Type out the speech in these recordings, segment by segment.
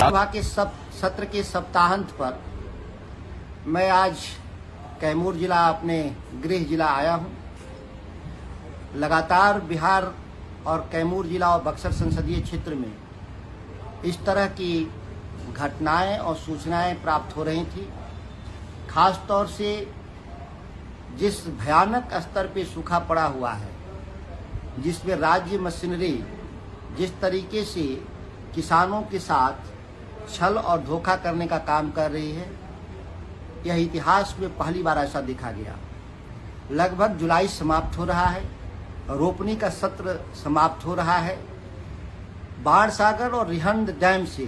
सभा के सत्र के सप्ताहांत पर मैं आज कैमूर जिला अपने गृह जिला आया हूं। लगातार बिहार और कैमूर जिला और बक्सर संसदीय क्षेत्र में इस तरह की घटनाएं और सूचनाएं प्राप्त हो रही थी। खास तौर से जिस भयानक स्तर पे सूखा पड़ा हुआ है, जिसमें राज्य मशीनरी जिस तरीके से किसानों के साथ छल और धोखा करने का काम कर रही है, यह इतिहास में पहली बार ऐसा देखा गया। लगभग जुलाई समाप्त हो रहा है, रोपनी का सत्र समाप्त हो रहा है। बाणसागर और रिहंद डैम से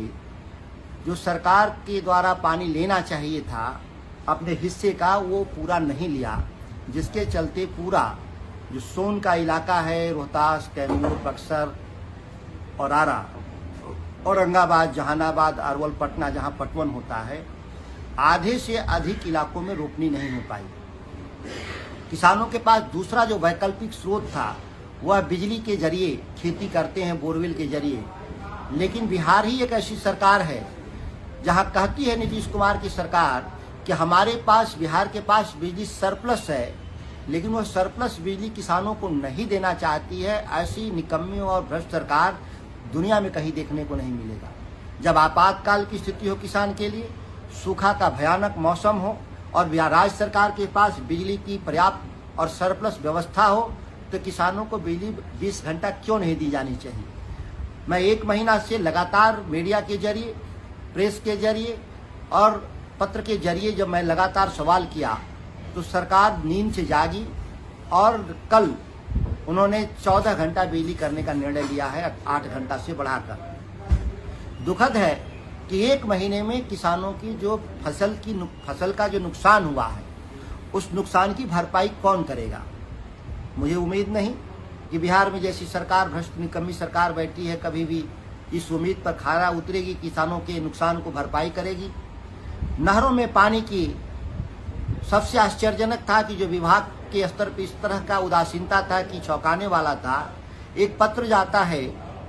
जो सरकार के द्वारा पानी लेना चाहिए था अपने हिस्से का, वो पूरा नहीं लिया, जिसके चलते पूरा जो सोन का इलाका है, रोहतास, कैमूर, बक्सर और आरा, औरंगाबाद, जहानाबाद, अरवल, पटना, जहां पटवन होता है, आधे से अधिक इलाकों में रोपनी नहीं हो पाई। किसानों के पास दूसरा जो वैकल्पिक स्रोत था वह बिजली के जरिए खेती करते हैं, बोरवेल के जरिए। लेकिन बिहार ही एक ऐसी सरकार है जहां कहती है नीतीश कुमार की सरकार कि हमारे पास, बिहार के पास बिजली सरप्लस है, लेकिन वह सरप्लस बिजली किसानों को नहीं देना चाहती है। ऐसी निकम्मी और भ्रष्ट सरकार दुनिया में कहीं देखने को नहीं मिलेगा। जब आपातकाल की स्थिति हो किसान के लिए, सूखा का भयानक मौसम हो और राज्य सरकार के पास बिजली की पर्याप्त और सरप्लस व्यवस्था हो, तो किसानों को बिजली 20 घंटा क्यों नहीं दी जानी चाहिए। मैं 1 महीना से लगातार मीडिया के जरिए, प्रेस के जरिए और पत्र के जरिए जब मैं लगातार सवाल किया, तो सरकार नींद से जागी और कल उन्होंने 14 घंटा बिजली करने का निर्णय लिया है, 8 घंटा से बढ़ाकर। दुखद है कि 1 महीने में किसानों की जो फसल का जो नुकसान हुआ है, उस नुकसान की भरपाई कौन करेगा। मुझे उम्मीद नहीं कि बिहार में जैसी सरकार, भ्रष्ट निकम्मी सरकार बैठी है, कभी भी इस उम्मीद पर खरा उतरेगी, किसानों के नुकसान को भरपाई करेगी। नहरों में पानी की सबसे आश्चर्यजनक था कि जो विभाग के स्तर पर इस तरह का उदासीनता था कि चौंकाने वाला था। एक पत्र जाता है,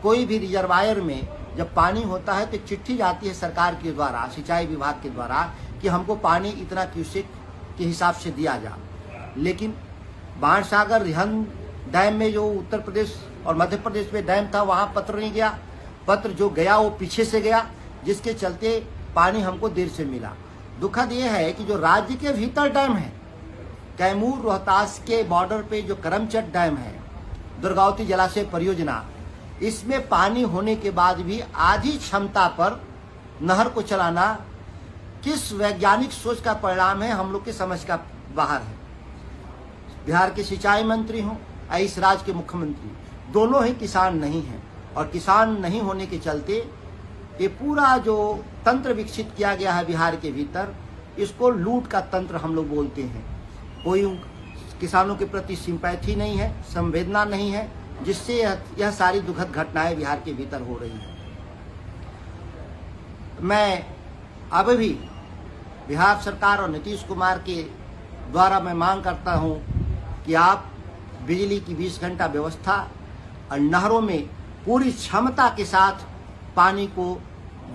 कोई भी रिजर्वायर में जब पानी होता है तो चिट्ठी जाती है सरकार के द्वारा, सिंचाई विभाग के द्वारा, कि हमको पानी इतना क्यूसेक के हिसाब से दिया जा। लेकिन बाणसागर, रिहंद डैम में जो उत्तर प्रदेश और मध्य प्रदेश में डैम था, वहां पत्र नहीं गया। पत्र जो गया वो पीछे से गया, जिसके चलते पानी हमको देर से मिला। दुखद ये है कि जो राज्य के भीतर डैम है, कैमूर रोहतास के बॉर्डर पे जो करमचट डैम है, दुर्गावती जलाशय परियोजना, इसमें पानी होने के बाद भी आधी क्षमता पर नहर को चलाना किस वैज्ञानिक सोच का परिणाम है, हम लोग के समझ का बाहर है। बिहार के सिंचाई मंत्री हों या इस राज्य के मुख्यमंत्री, दोनों ही किसान नहीं हैं, और किसान नहीं होने के चलते ये पूरा जो तंत्र विकसित किया गया है बिहार के भीतर, इसको लूट का तंत्र हम लोग बोलते हैं। कोई किसानों के प्रति सिंपैथी नहीं है, संवेदना नहीं है, जिससे यह सारी दुखद घटनाएं बिहार के भीतर हो रही हैं। मैं अब भी बिहार सरकार और नीतीश कुमार के द्वारा मैं मांग करता हूं कि आप बिजली की 20 घंटा व्यवस्था और नहरों में पूरी क्षमता के साथ पानी को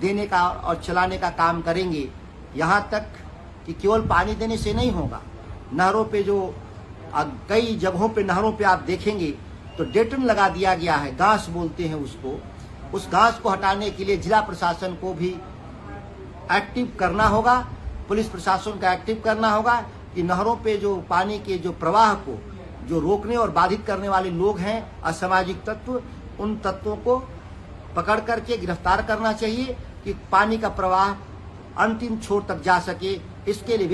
देने का और चलाने का काम करेंगे। यहाँ तक कि केवल पानी देने से नहीं होगा, नहरों पे जो कई जगहों पे नहरों पे आप देखेंगे तो डेटन लगा दिया गया है, घास बोलते हैं उसको। उस घास को हटाने के लिए जिला प्रशासन को भी एक्टिव करना होगा, पुलिस प्रशासन का एक्टिव करना होगा कि नहरों पे जो पानी के जो प्रवाह को जो रोकने और बाधित करने वाले लोग हैं, असामाजिक तत्व, उन तत्वों को पकड़ करके गिरफ्तार करना चाहिए कि पानी का प्रवाह अंतिम छोर तक जा सके। इसके लिए